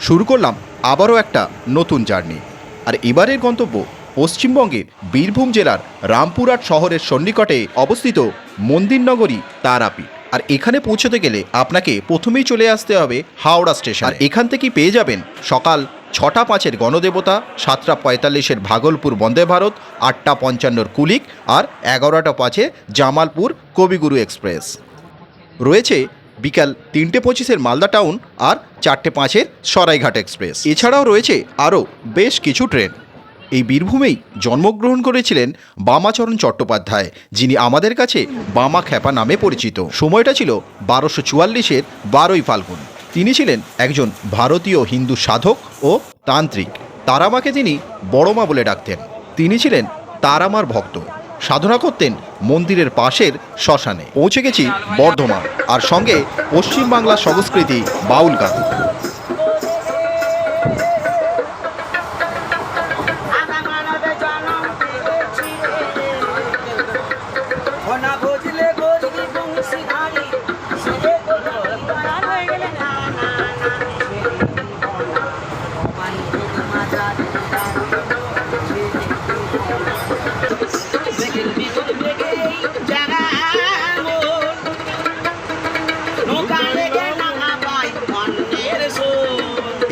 শুরু করলাম আবারও একটা নতুন জার্নি। আর এবারের গন্তব্য পশ্চিমবঙ্গের বীরভূম জেলার রামপুরহাট শহরের সন্নিকটে অবস্থিত মন্দিরনগরী তারাপীঠ। আর এখানে পৌঁছতে গেলে আপনাকে প্রথমেই চলে আসতে হবে হাওড়া স্টেশন। আর এখান থেকেই পেয়ে যাবেন সকাল 6:05 গণদেবতা, 7:45 ভাগলপুর বন্দে ভারত, 8:55 কুলিক আর 11:05 জামালপুর কবিগুরু এক্সপ্রেস। রয়েছে বিকাল 3:25 মালদা টাউন আর 4:05 সরাইঘাট এক্সপ্রেস। এছাড়াও রয়েছে আরও বেশ কিছু ট্রেন। এই বীরভূমেই জন্মগ্রহণ করেছিলেন বামাচরণ চট্টোপাধ্যায়, যিনি আমাদের কাছে বামা খ্যাপা নামে পরিচিত। সময়টা ছিল 1244 12ই ফাল্গুন। তিনি ছিলেন একজন ভারতীয় হিন্দু সাধক ও তান্ত্রিক। তারামাকে তিনি বড়মা বলে ডাকতেন। তিনি ছিলেন তারামার ভক্ত, সাধনা করতেন মন্দিরের পাশের শ্মশানে। পৌঁছে গেছি বর্ধমান, আর সঙ্গে পশ্চিমবাংলার সংস্কৃতি বাউল গান।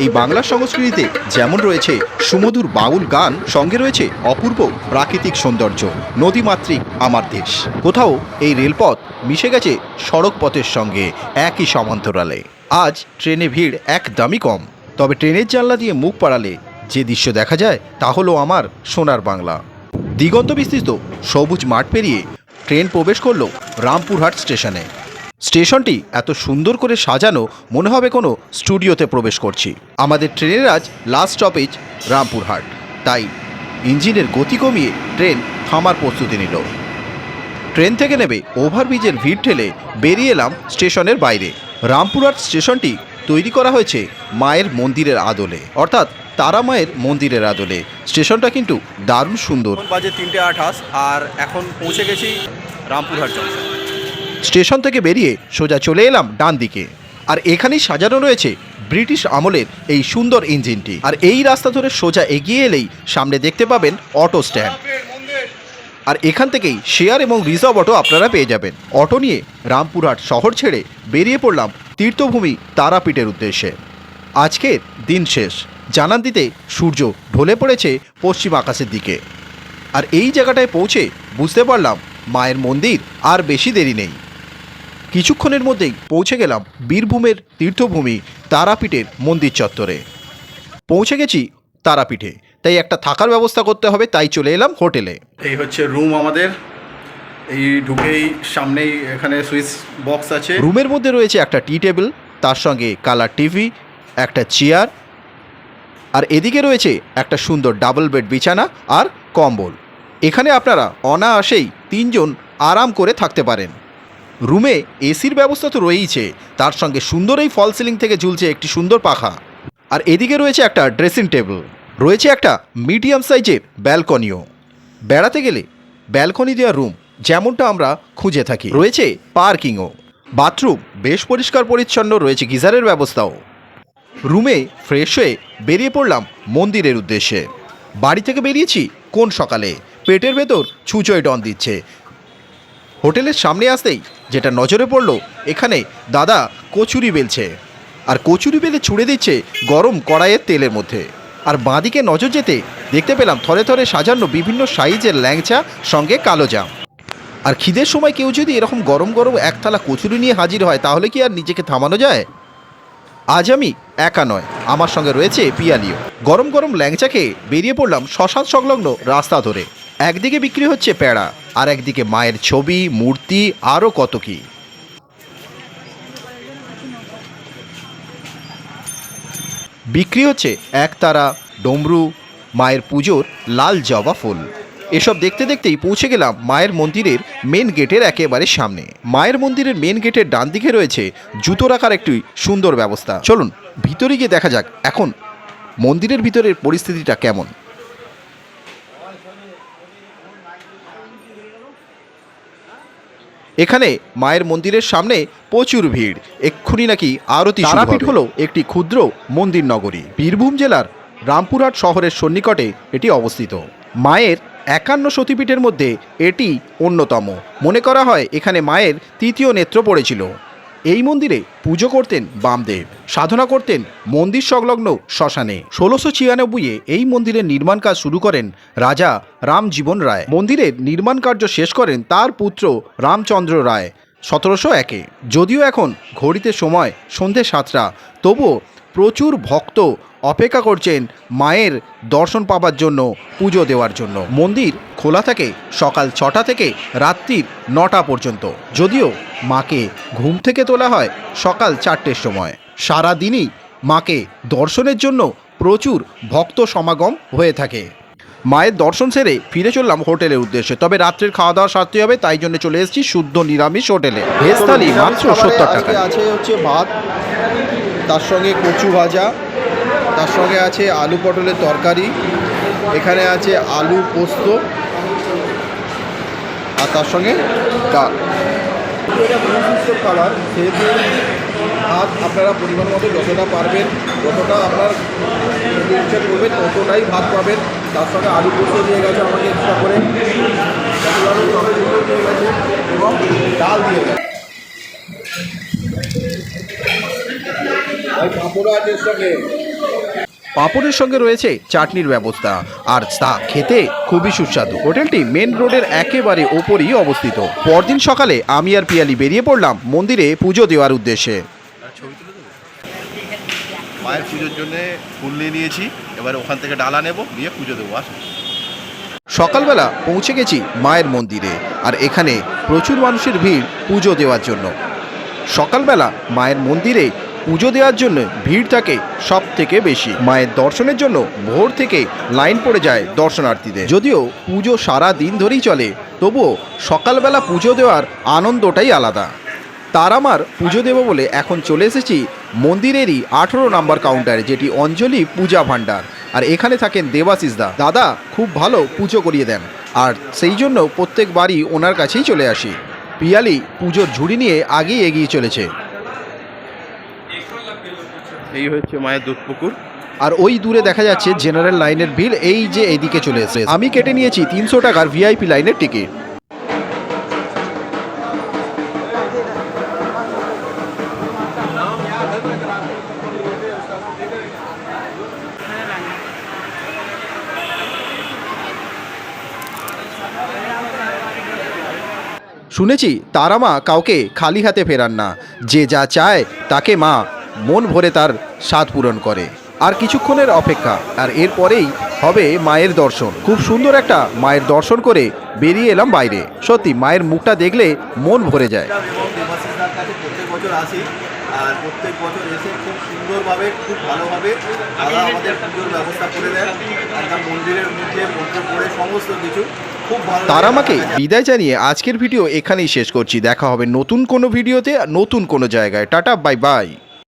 এই বাংলার সংস্কৃতিতে যেমন রয়েছে সুমধুর বাউল গান, সঙ্গে রয়েছে অপূর্ব প্রাকৃতিক সৌন্দর্য। নদীমাতৃক আমার দেশ। কোথাও এই রেলপথ মিশে গেছে সড়ক পথের সঙ্গে একই সমান্তরালে। আজ ট্রেনে ভিড় একদমই কম, তবে ট্রেনের জানলা দিয়ে মুখ পাড়ালে যে দৃশ্য দেখা যায় তা হলো আমার সোনার বাংলা। দিগন্ত বিস্তৃত সবুজ মাঠ পেরিয়ে ট্রেন প্রবেশ করলো রামপুরহাট স্টেশনে। স্টেশনটি এত সুন্দর করে সাজানো, মনে হবে কোনো স্টুডিওতে প্রবেশ করছি। আমাদের ট্রেনের আজ লাস্ট স্টপেজ রামপুরহাট, তাই ইঞ্জিনের গতি কমিয়ে ট্রেন থামার প্রস্তুতি নিল। ট্রেন থেকে নেমে ওভারব্রিজের ভিড় ঠেলে বেরিয়ে এলাম স্টেশনের বাইরে। রামপুরহাট স্টেশনটি তৈরি করা হয়েছে মায়ের মন্দিরের আদলে, অর্থাৎ তারা মায়ের মন্দিরের আদলে। স্টেশনটা কিন্তু দারুণ সুন্দর। বাজে 3:28 আর এখন পৌঁছে গেছি রামপুরহাট জংশন। স্টেশন থেকে বেরিয়ে সোজা চলে এলাম ডান দিকে, আর এখানেই সাজানো রয়েছে ব্রিটিশ আমলের এই সুন্দর ইঞ্জিনটি। আর এই রাস্তা ধরে সোজা এগিয়ে এলেই সামনে দেখতে পাবেন অটো স্ট্যান্ড, আর এখান থেকেই শেয়ার এবং রিজার্ভ অটো আপনারা পেয়ে যাবেন। অটো নিয়ে রামপুরহাট শহর ছেড়ে বেরিয়ে পড়লাম তীর্থভূমি তারাপীঠের উদ্দেশ্যে। আজকের দিন শেষ, জানান দিতে সূর্য ঢলে পড়েছে পশ্চিম আকাশের দিকে। আর এই জায়গাটায় পৌঁছে বুঝতে পারলাম মায়ের মন্দির আর বেশি দেরি নেই। কিছুক্ষণের মধ্যেই পৌঁছে গেলাম বীরভূমের তীর্থভূমি তারাপীঠের মন্দির চত্বরে। পৌঁছে গেছি তারাপীঠে, তাই একটা থাকার ব্যবস্থা করতে হবে, তাই চলে এলাম হোটেলে। এই হচ্ছে রুম আমাদের। এই ঢুকেই সামনেই এখানে সুইচ বক্স আছে। রুমের মধ্যে রয়েছে একটা টি টেবিল, তার সঙ্গে কালার টিভি, একটা চেয়ার, আর এদিকে রয়েছে একটা সুন্দর ডাবল বেড বিছানা আর কম্বল। এখানে আপনারা অনায়াসেই 3 জন আরাম করে থাকতে পারেন। রুমে এসির ব্যবস্থা তো রয়েইছে, তার সঙ্গে সুন্দর এই ফল সিলিং থেকে ঝুলছে একটি সুন্দর পাখা। আর এদিকে রয়েছে একটা ড্রেসিং টেবিল, রয়েছে একটা মিডিয়াম সাইজের ব্যালকনিও। বেড়াতে গেলে ব্যালকনি দেওয়া রুম যেমনটা আমরা খুঁজে থাকি। রয়েছে পার্কিংও, বাথরুম বেশ পরিষ্কার পরিচ্ছন্ন, রয়েছে গিজারের ব্যবস্থাও। রুমে ফ্রেশ হয়ে বেরিয়ে পড়লাম মন্দিরের উদ্দেশ্যে। বাড়ি থেকে বেরিয়েছি কোন সকালে, পেটের ভেতর ছুঁচোয় ডন দিচ্ছে। হোটেলের সামনে আসতেই যেটা নজরে পড়লো, এখানে দাদা কচুরি বেলছে, আর কচুরি বেলে ছুঁড়ে দিচ্ছে গরম কড়াইয়ের তেলের মধ্যে। আর বাঁদিকে নজর যেতে দেখতে পেলাম থরে থরে সাজানো বিভিন্ন সাইজের ল্যাংচা, সঙ্গে কালো জাম। আর খিদের সময় কেউ যদি এরকম গরম গরম এক থালা কচুরি নিয়ে হাজির হয়, তাহলে কি আর নিজেকে থামানো যায়? আজ আমি একা নয়, আমার সঙ্গে রয়েছে পিয়ালিও। গরম গরম ল্যাংচা খেয়ে বেরিয়ে পড়লাম শ্মশান সংলগ্ন রাস্তা ধরে। একদিকে বিক্রি হচ্ছে প্যাড়া, আর একদিকে মায়ের ছবি, মূর্তি, আরও কত কি। বিক্রি হচ্ছে একতারা, ডমরু, মায়ের পুজোর লাল জবা ফুল। এসব দেখতে দেখতেই পৌঁছে গেলাম মায়ের মন্দিরের মেন গেটের একেবারে সামনে। মায়ের মন্দিরের মেন গেটের ডান দিকে রয়েছে জুতো রাখার একটি সুন্দর ব্যবস্থা। চলুন ভিতরে গিয়ে দেখা যাক এখন মন্দিরের ভিতরের পরিস্থিতিটা কেমন। এখানে মায়ের মন্দিরের সামনে প্রচুর ভিড়। এক্ষুনি নাকি আরতি শুরু হবে। তারাপীঠ হলো একটি ক্ষুদ্র মন্দির নগরী। বীরভূম জেলার রামপুরহাট শহরের সন্নিকটে এটি অবস্থিত। মায়ের 51 সতীপীঠের মধ্যে এটি অন্যতম। মনে করা হয় এখানে মায়ের তৃতীয় নেত্র পড়েছিল। এই মন্দিরে পুজো করতেন বামদেব, সাধনা করতেন মন্দির সংলগ্ন শ্মশানে। 1696-এ এই মন্দিরের নির্মাণ কাজ শুরু করেন রাজা রামজীবন রায়। মন্দিরের নির্মাণ কার্য শেষ করেন তার পুত্র রামচন্দ্র রায় 1701-এ। যদিও এখন ঘড়িতে সময় সন্ধে 7টা, তবুও প্রচুর ভক্ত অপেক্ষা করছেন মায়ের দর্শন পাবার জন্য, পুজো দেওয়ার জন্য। মন্দির খোলা থাকে সকাল 6টা থেকে রাত্রির 9টা পর্যন্ত। যদিও মাকে ঘুম থেকে তোলা হয় সকাল 4টের সময়। সারাদিনই মাকে দর্শনের জন্য প্রচুর ভক্ত সমাগম হয়ে থাকে। মায়ের দর্শন সেরে ফিরে চললাম হোটেলের উদ্দেশ্যে। তবে রাত্রের খাওয়া দাওয়া সারতে হবে, তাই জন্য চলে এসেছি শুদ্ধ নিরামিষ হোটেলে। ভেজ থালি মাত্র 70 টাকা। আছে হচ্ছে ভাত, তার সঙ্গে কচু ভাজা, তার সঙ্গে আছে আলু পটলের তরকারি, এখানে আছে আলু পোস্ত, আর তার সঙ্গে ডাল। এটা বৈশিষ্ট্য খাবার, সেহেতু ভাত আপনারা পরিমাণ মতো যতটা পারবেন, যতটা আপনার ইচ্ছা করবেন ততটাই ভাত পাবেন। তার সঙ্গে আলু পোস্ত দিয়ে গেছে আমাকে এক্সট্রা করে, দিয়ে গেছে এবং ডাল দিয়ে গেছে। পাঁপড়ও আছে এর সঙ্গে। পাঁপড়ের সঙ্গে রয়েছে চাটনির ব্যবস্থা, আর তা খেতে খুবই সুস্বাদু। হোটেলটি মেন রোডের একেবারে ওপরই অবস্থিত। পরদিন সকালে আমি আর পিয়ালি বেরিয়ে পড়লাম মন্দিরে পুজো দেওয়ার উদ্দেশ্যে। মায়ের পুজোর জন্য ফুল নিয়ে নিয়েছি, এবার ওখান থেকে ডালা নেব, নিয়ে পুজো দেবো। সকালবেলা পৌঁছে গেছি মায়ের মন্দিরে, আর এখানে প্রচুর মানুষের ভিড় পুজো দেওয়ার জন্য। সকালবেলা মায়ের মন্দিরে পুজো দেওয়ার জন্য ভিড় থাকে সব থেকে বেশি। মায়ের দর্শনের জন্য ভোর থেকে লাইন পড়ে যায় দর্শনার্থীদের। যদিও পুজো সারা দিন ধরেই চলে, তবুও সকালবেলা পুজো দেওয়ার আনন্দটাই আলাদা। তার আমার পুজো দেব বলে এখন চলে এসেছি মন্দিরেরই 18 নম্বর কাউন্টারে, যেটি অঞ্জলি পূজা ভাণ্ডার। আর এখানে থাকেন দেবাশিস দা। দাদা খুব ভালো পুজো করিয়ে দেন, আর সেই জন্য প্রত্যেকবারই ওনার কাছেই চলে আসি। পিয়ালি পুজোর ঝুড়ি নিয়ে আগেই এগিয়ে চলেছে। এই হচ্ছে মায়ের দুধ পুকুর, আর ওই দূরে দেখা যাচ্ছে জেনারেল লাইনের ভিড়। এই যে এদিকে চলে এসেছে। আমি কেটে নিয়েছি 300 টাকার ভিআইপি লাইনের টিকিট। শুনেছি তারা মা কাউকে খালি হাতে ফেরান না, যে যা চায় তাকে মা মন ভরে তার স্বাদ পূরণ করে। আর কিছুক্ষণের অপেক্ষা, আর এরপরেই হবে মায়ের দর্শন। খুব সুন্দর একটা মায়ের দর্শন করে বেরিয়ে এলাম বাইরে। সত্যি মায়ের মুখটা দেখলে মন ভরে যায়। দেবাশিসদার কাছে প্রত্যেক বছর আসি, আর প্রত্যেক বছর এসে খুব সুন্দরভাবে, খুব ভালোভাবে তারা আমাদের পুজোর ব্যবস্থা করে দেন। একদম মন্দিরের মধ্যে মন্ত্র পড়ে সমস্ত কিছু খুব ভালো। তারা আমাকে বিদায় জানিয়ে আজকের ভিডিও এখানেই শেষ করছি। দেখা হবে নতুন কোনো ভিডিওতে, নতুন কোনো জায়গায়। Tata, bye bye.